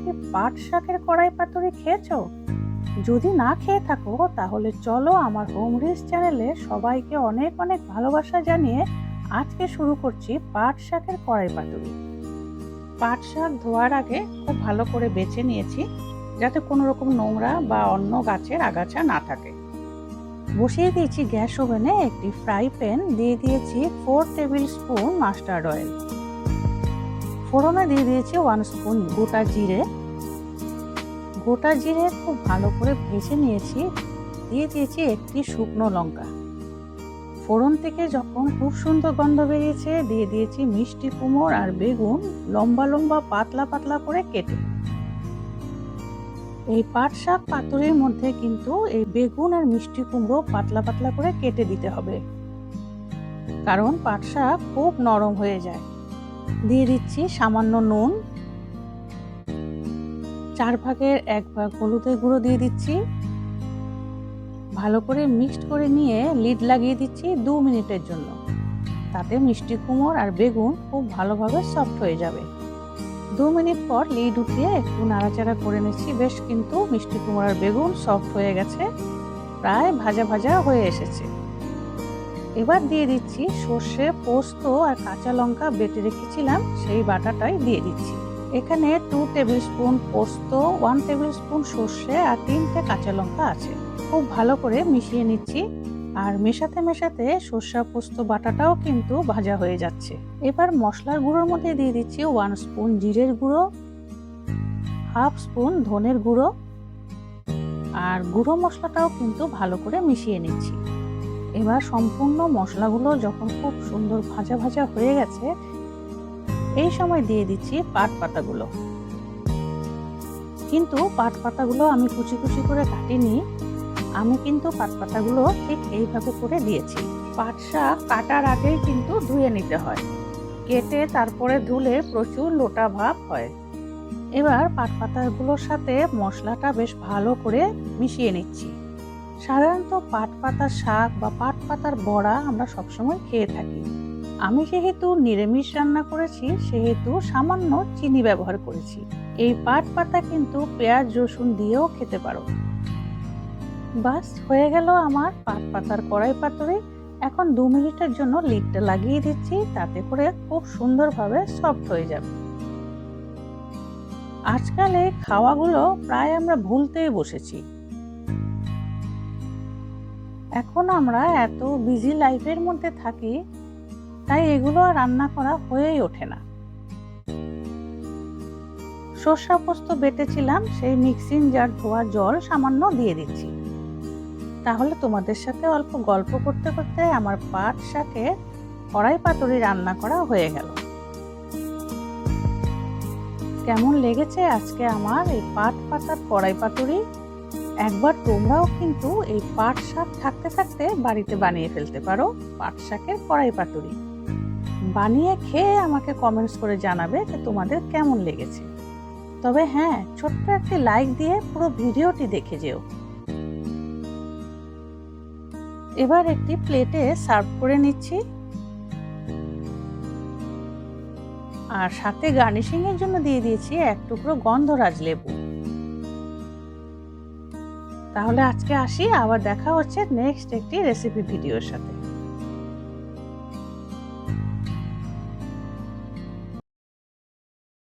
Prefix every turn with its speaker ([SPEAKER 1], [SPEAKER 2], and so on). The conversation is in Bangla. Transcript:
[SPEAKER 1] কি পাট শাকের কড়াই পাতুরি খেয়েছো? যদি না খেয়ে থাকো তাহলে চলো আমার হোম রিচ চ্যানেলে সবাইকে অনেক অনেক ভালোবাসা জানিয়ে আজকে শুরু করছি পাট শাকের কড়াই পাতুরি। পাট শাক ধোয়ার আগে খুব ভালো করে বেছে নিয়েছি যাতে কোনো রকম নোংরা বা অন্য গাছের আগাছা না থাকে। বসিয়ে দিয়েছি গ্যাস ওভেনে একটি ফ্রাই প্যান, দিয়ে দিয়েছি 4 টেবিল স্পুন মাস্টার্ড অয়েল। ফোড়নে দিয়ে দিয়েছি 1 স্পুন গোটা জিরে। গোটা জিরে খুব ভালো করে ভেজে নিয়েছি। দিয়ে দিয়েছি একটি শুকনো লঙ্কা। ফোড়ন থেকে যখন খুব সুন্দর গন্ধ বেরিয়েছে দিয়ে দিয়েছি মিষ্টি কুমড়ো আর বেগুন লম্বা লম্বা পাতলা পাতলা করে কেটে। এই পাট শাক পাতুরির মধ্যে কিন্তু এই বেগুন আর মিষ্টি কুমড়ো পাতলা পাতলা করে কেটে দিতে হবে, কারণ পাট শাক খুব নরম হয়ে যায়। দিয়ে দিচ্ছি সামান্য নুন, 4 ভাগের 1 ভাগ হলুদের গুঁড়ো দিয়ে দিচ্ছি। ভালো করে মিক্সড করে নিয়ে লিড লাগিয়ে দিচ্ছি 2 মিনিটের জন্য। তাতে মিষ্টি কুমড়ো আর বেগুন খুব ভালোভাবে সফট হয়ে যাবে। 2 মিনিট পর লিড উঠিয়ে একটু নাড়াচাড়া করে নিচ্ছি। বেশ কিন্তু মিষ্টি কুমড়ো আর বেগুন সফট হয়ে গেছে, প্রায় ভাজা ভাজা হয়ে এসেছে। এবার দিয়ে দিচ্ছি সর্ষে, পোস্ত আর কাঁচা লঙ্কা বেটে রেখেছিলাম, সেই বাটাটাই দিয়ে দিচ্ছি। এখানে 2 টেবিল স্পুন পোস্ত, 1 টেবিল স্পুন সর্ষে আর 3টে কাঁচা লঙ্কা আছে। খুব ভালো করে মিশিয়ে নিচ্ছি। আর মেশাতে মেশাতে সর্ষে পোস্ত বাটাটাও কিন্তু ভাজা হয়ে যাচ্ছে। এবার মশলার গুঁড়োর মধ্যে দিয়ে দিচ্ছি 1 স্পুন জিরের গুঁড়ো, 1/2 স্পুন ধনের গুঁড়ো আর গুঁড়ো মশলাটাও কিন্তু ভালো করে মিশিয়ে নিচ্ছি। এবার সম্পূর্ণ মশলাগুলো যখন খুব সুন্দর ভাজা ভাজা হয়ে গেছে, এই সময় দিয়ে দিচ্ছি পাট পাতাগুলো। কিন্তু পাট পাতাগুলো আমি কুচি কুচি করে কাটিনি, আমি কিন্তু পাট পাতাগুলো ঠিক এইভাবে করে দিয়েছি। পাট শাক কাটার আগেই কিন্তু ধুয়ে নিতে হয়, কেটে তারপরে ধুলে প্রচুর লোটা ভাব হয়। এবার পাট পাতাগুলোর সাথে মশলাটা বেশ ভালো করে মিশিয়ে নিচ্ছি। সাধারণত পাট পাতার শাক বা পাট পাতার বড়া আমরা সবসময় খেয়ে থাকি। আমি যেহেতু নিরামিষ রান্না করেছি সেহেতু সামান্য চিনি ব্যবহার করেছি। এই পাট পাতা কিন্তু পেঁয়াজ রসুন দিয়েও খেতে পারো। বাস হয়ে গেল আমার পাট পাতার কড়াই পাতুরি। এখন 2 মিনিটের জন্য লিডটা লাগিয়ে দিচ্ছি, তাতে করে খুব সুন্দরভাবে সফট হয়ে যাবে। আজকাল এই খাওয়াগুলো প্রায় আমরা ভুলতেই বসেছি। এখন আমরা এত বিজি লাইফের মধ্যে থাকি, তাই এগুলো আর রান্না করা হয়েই ওঠে না। সর্ষে পোস্ত বেটেছিলাম, সেই মিক্সিং জার ধোয়া জল সামান্য দিয়ে দিচ্ছি। তাহলে তোমাদের সাথে অল্প গল্প করতে করতে আমার পাট শাকে কড়াই পাতুরি রান্না করা হয়ে গেল। কেমন লেগেছে আজকে আমার এই পাট পাতার কড়াই পাতুরি? একবার তোমরাও কিন্তু এই পাট শাক থাকতে থাকতে বাড়িতে বানিয়ে ফেলতে পারো পাট শাকের কড়াই পাতুরি। বানিয়ে খেয়ে আমাকে কমেন্টস করে জানাবে যে তোমাদের কেমন লেগেছে। তবে হ্যাঁ, ছোট্ট একটি লাইক দিয়ে পুরো ভিডিওটি দেখে যেও। এবার একটি প্লেটে সার্ভ করে নিচ্ছি। আর সাথে গার্নিশিং এর জন্য দিয়ে দিয়েছি 1 টুকরো গন্ধরাজ লেবু। তাহলে আজকে আসি, আবার দেখা হচ্ছে নেক্সট একটি রেসিপি ভিডিওর সাথে।